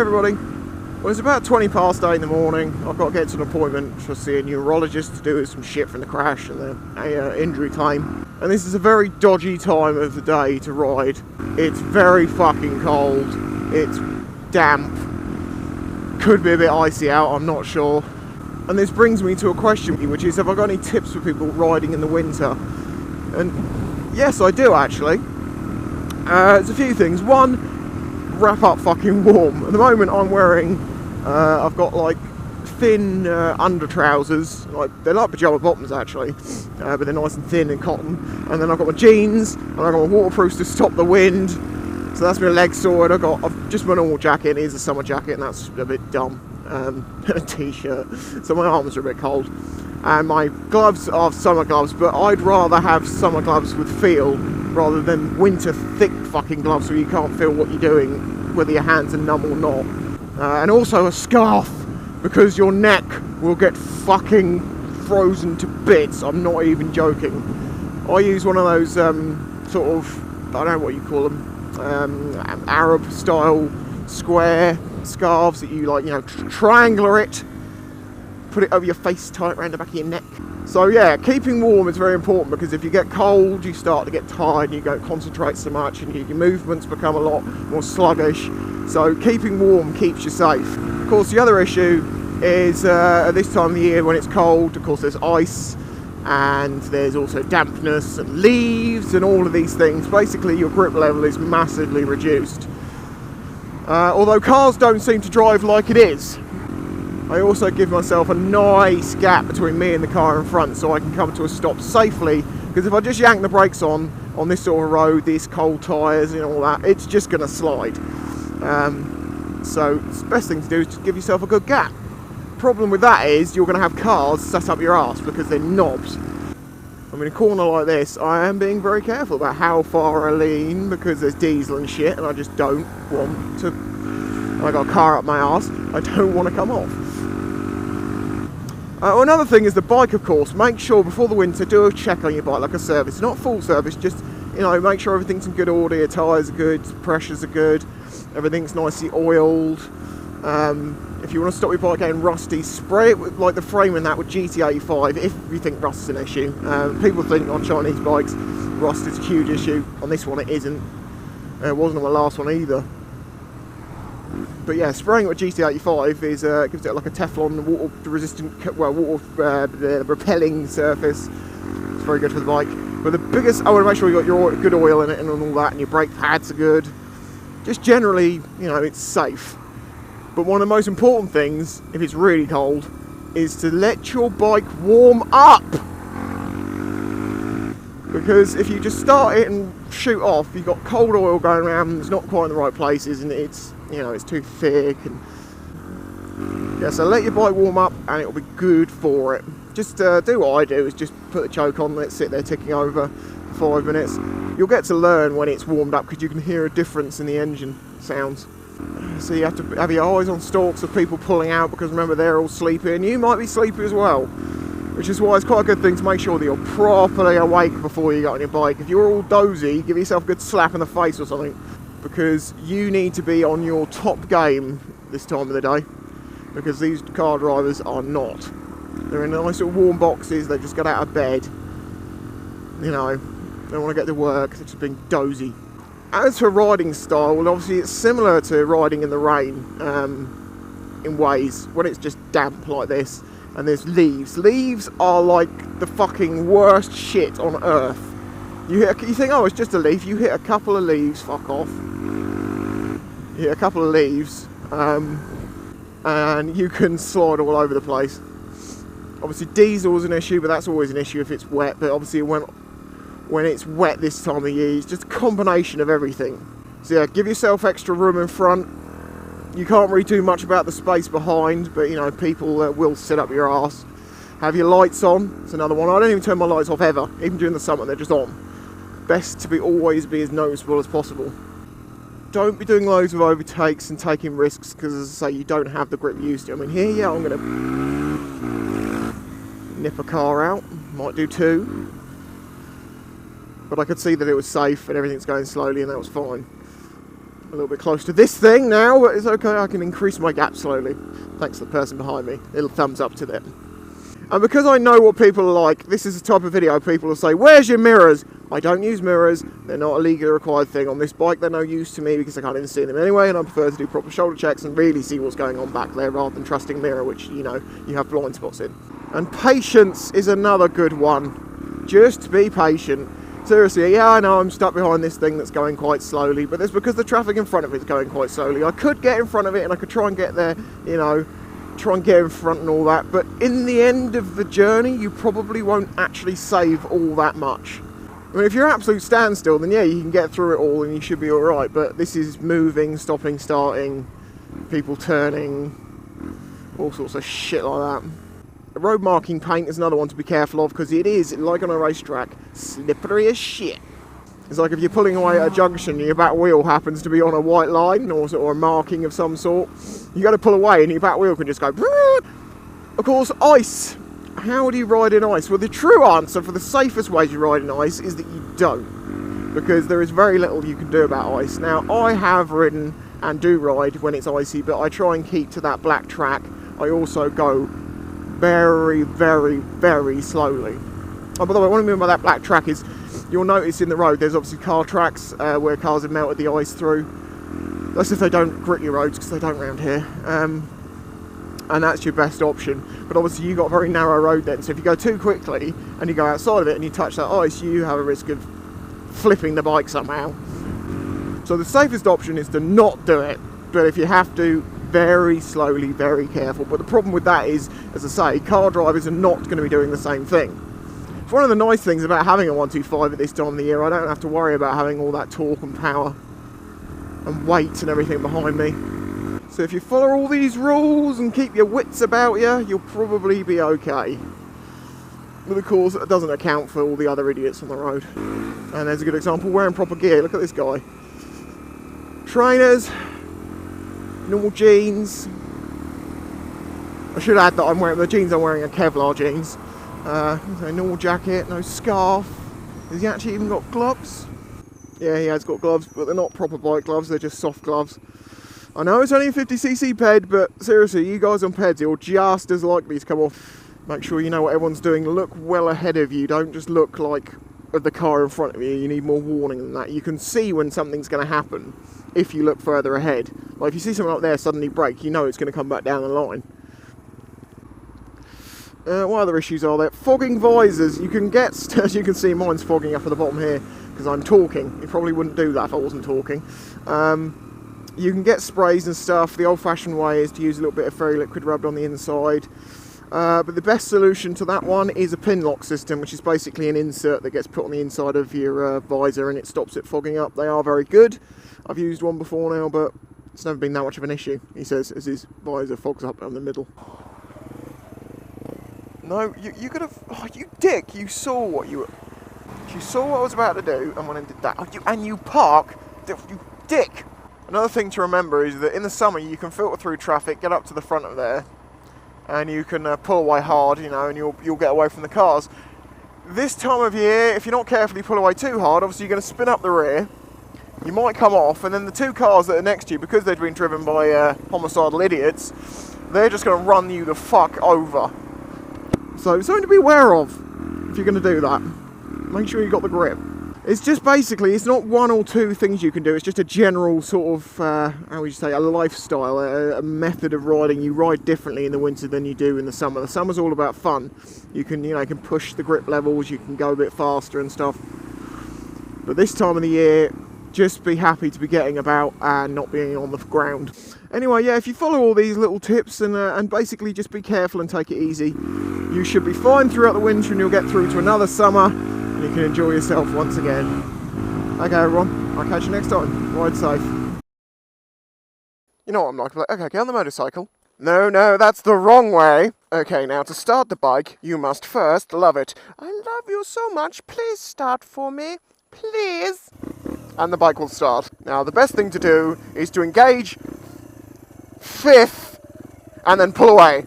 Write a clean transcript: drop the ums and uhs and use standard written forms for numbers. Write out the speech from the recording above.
everybody. Well, it's about 20 past 8 in the morning. I've got to get to an appointment to see a neurologist to do some shit from the crash and a injury claim. And this is a very dodgy time of the day to ride. It's very fucking cold. It's damp. Could be a bit icy out, I'm not sure. And this brings me to a question, which is, have I got any tips for people riding in the winter? And yes, I do actually. There's a few things. One, wrap up fucking warm. At the moment I'm wearing, I've got like thin under trousers, like they're like pyjama bottoms actually, but they're nice and thin and cotton. And then I've got my jeans, and I've got my waterproofs to stop the wind. So that's my leg sword. I've just my normal jacket. It is a summer jacket, and that's a bit dumb. A t-shirt, so my arms are a bit cold. And my gloves are summer gloves, but I'd rather have summer gloves with feel rather than winter thick fucking gloves where you can't feel what you're doing, whether your hands are numb or not. And also a scarf, because your neck will get fucking frozen to bits. I'm not even joking. I use one of those sort of, I don't know what you call them, Arab style square scarves that you like, you know, triangular it, put it over your face, tie it around the back of your neck. So yeah, keeping warm is very important, because if you get cold you start to get tired and you don't concentrate so much and your movements become a lot more sluggish. So keeping warm keeps you safe. Of course, the other issue is at this time of the year when it's cold, of course there's ice and there's also dampness and leaves and all of these things. Basically your grip level is massively reduced. Although cars don't seem to drive like it is, I also give myself a nice gap between me and the car in front so I can come to a stop safely, because if I just yank the brakes on this sort of road, these cold tyres and all that, it's just going to slide. So the best thing to do is just give yourself a good gap. Problem with that is you're going to have cars set up your arse because they're knobs. I mean, a corner like this, I am being very careful about how far I lean, because there's diesel and shit, and I just don't want to. I got a car up my arse, I don't want to come off. Another thing is the bike, of course. Make sure before the winter, do a check on your bike, like a service. Not full service, just, you know, make sure everything's in good order, your tyres are good, pressures are good, everything's nicely oiled. If you want to stop your bike getting rusty, spray it with, like the frame in that, with GT85 if you think rust is an issue. People think on Chinese bikes rust is a huge issue. On this one it isn't. It wasn't on the last one either. But yeah, spraying it with GT85 is gives it like a Teflon water-resistant, water repelling surface. It's very good for the bike. But the biggest, I want to make sure you got your good oil in it and all that, and your brake pads are good. Just generally, you know, it's safe. But one of the most important things, if it's really cold, is to let your bike warm up. Because if you just start it and shoot off, you've got cold oil going around and it's not quite in the right places, and it's, you know, it's too thick. And yeah, so let your bike warm up and it'll be good for it. Just do what I do, is just put the choke on, let it sit there ticking over for 5 minutes. You'll get to learn when it's warmed up, because you can hear a difference in the engine sounds. So you have to have your eyes on stalks of people pulling out, because remember, they're all sleepy and you might be sleepy as well, which is why it's quite a good thing to make sure that you're properly awake before you get on your bike. If you're all dozy, give yourself a good slap in the face or something, because you need to be on your top game this time of the day, because these car drivers are not. They're in nice little warm boxes, they just got out of bed, you know, they want to get to work, they're just being dozy. As for riding style, well, obviously it's similar to riding in the rain in ways, when it's just damp like this and there's leaves. Leaves are like the fucking worst shit on earth. You think, oh, it's just a leaf. You hit a couple of leaves, fuck off. You hit a couple of leaves and you can slide all over the place. Obviously diesel is an issue, but that's always an issue if it's wet. But obviously when it's wet this time of year, it's just a combination of everything. So yeah, give yourself extra room in front. You can't really do much about the space behind, but you know, people will sit up your arse. Have your lights on, it's another one. I don't even turn my lights off ever, even during the summer, they're just on. Best to always be as noticeable as possible. Don't be doing loads of overtakes and taking risks, because as I say, you don't have the grip you used to. I mean, here, yeah, I'm going to nip a car out, might do two. But I could see that it was safe and everything's going slowly, and that was fine. A little bit close to this thing now, but it's okay, I can increase my gap slowly. Thanks to the person behind me. Little thumbs up to them. And because I know what people are like, this is the type of video people will say, where's your mirrors? I don't use mirrors, they're not a legally required thing. On this bike they're no use to me because I can't even see them anyway, and I prefer to do proper shoulder checks and really see what's going on back there rather than trusting mirror, which, you know, you have blind spots in. And patience is another good one. Just be patient. Seriously, yeah, I know I'm stuck behind this thing that's going quite slowly, but that's because the traffic in front of it is going quite slowly. I could get in front of it and I could try and get there, you know, try and get in front and all that, but in the end of the journey you probably won't actually save all that much. I mean, if you're absolute standstill, then yeah, you can get through it all and you should be alright, but this is moving, stopping, starting, people turning, all sorts of shit like that. Road marking paint is another one to be careful of, because it is, like on a racetrack, slippery as shit. It's like if you're pulling away at a junction and your back wheel happens to be on a white line or a marking of some sort, you got to pull away and your back wheel can just go. Of course, ice. How do you ride in ice? Well, the true answer for the safest way to ride in ice is that you don't, because there is very little you can do about ice. Now, I have ridden and do ride when it's icy, but I try and keep to that black track. I also go very, very, very slowly. Oh, by the way, what I mean by that black track is, you'll notice in the road there's obviously car tracks where cars have melted the ice through. That's if they don't grit your roads, because they don't round here. And that's your best option. But obviously you've got a very narrow road then, so if you go too quickly and you go outside of it and you touch that ice, you have a risk of flipping the bike somehow. So the safest option is to not do it, but if you have to, very slowly, very careful. But the problem with that is, as I say, car drivers are not going to be doing the same thing. It's one of the nice things about having a 125 at this time of the year. I don't have to worry about having all that torque and power and weight and everything behind me. So if you follow all these rules and keep your wits about you, you'll probably be okay. But of course, it doesn't account for all the other idiots on the road. And there's a good example, wearing proper gear. Look at this guy. Trainers, normal jeans. I should add that I'm wearing the jeans I'm wearing are Kevlar jeans. No normal jacket, no scarf. Has he actually even got gloves? Yeah, he has got gloves, but they're not proper bike gloves, they're just soft gloves. I know it's only a 50cc ped, but seriously, you guys on peds, you're just as likely to come off. Make sure you know what everyone's doing. Look well ahead of you. Don't just look like at the car in front of you. You need more warning than that. You can see when something's going to happen if you look further ahead. Like if you see someone up there suddenly brake, you know it's going to come back down the line. What other issues are there? Fogging visors. You can get, as you can see, mine's fogging up at the bottom here because I'm talking. You probably wouldn't do that if I wasn't talking. You can get sprays and stuff. The old-fashioned way is to use a little bit of fairy liquid rubbed on the inside. But the best solution to that one is a pin lock system, which is basically an insert that gets put on the inside of your visor and it stops it fogging up. They are very good. I've used one before now, but it's never been that much of an issue, he says, as his visor fogs up down the middle. No, you could have... Oh, you dick! You saw what you saw what I was about to do and went and did that. Oh, you park! You dick! Another thing to remember is that in the summer you can filter through traffic, get up to the front of there, and you can pull away hard, you know, and you'll get away from the cars. This time of year, if you're not careful, you pull away too hard, obviously you're going to spin up the rear, you might come off, and then the two cars that are next to you, because they've been driven by homicidal idiots, they're just going to run you the fuck over. So something to be aware of if you're going to do that. Make sure you've got the grip. It's just basically, it's not one or two things you can do, it's just a general sort of, how would you say, a lifestyle, a method of riding. You ride differently in the winter than you do in the summer. The summer's all about fun. You can, you know, you can push the grip levels, you can go a bit faster and stuff. But this time of the year, just be happy to be getting about and not being on the ground. Anyway, yeah, if you follow all these little tips and basically just be careful and take it easy, you should be fine throughout the winter and you'll get through to another summer. You can enjoy yourself once again. Okay everyone, I'll catch you next time. Ride safe. You know what I'm like, okay, get on the motorcycle. No, that's the wrong way. Okay, now to start the bike, you must first love it. I love you so much, please start for me. Please. And the bike will start. Now the best thing to do is to engage fifth and then pull away.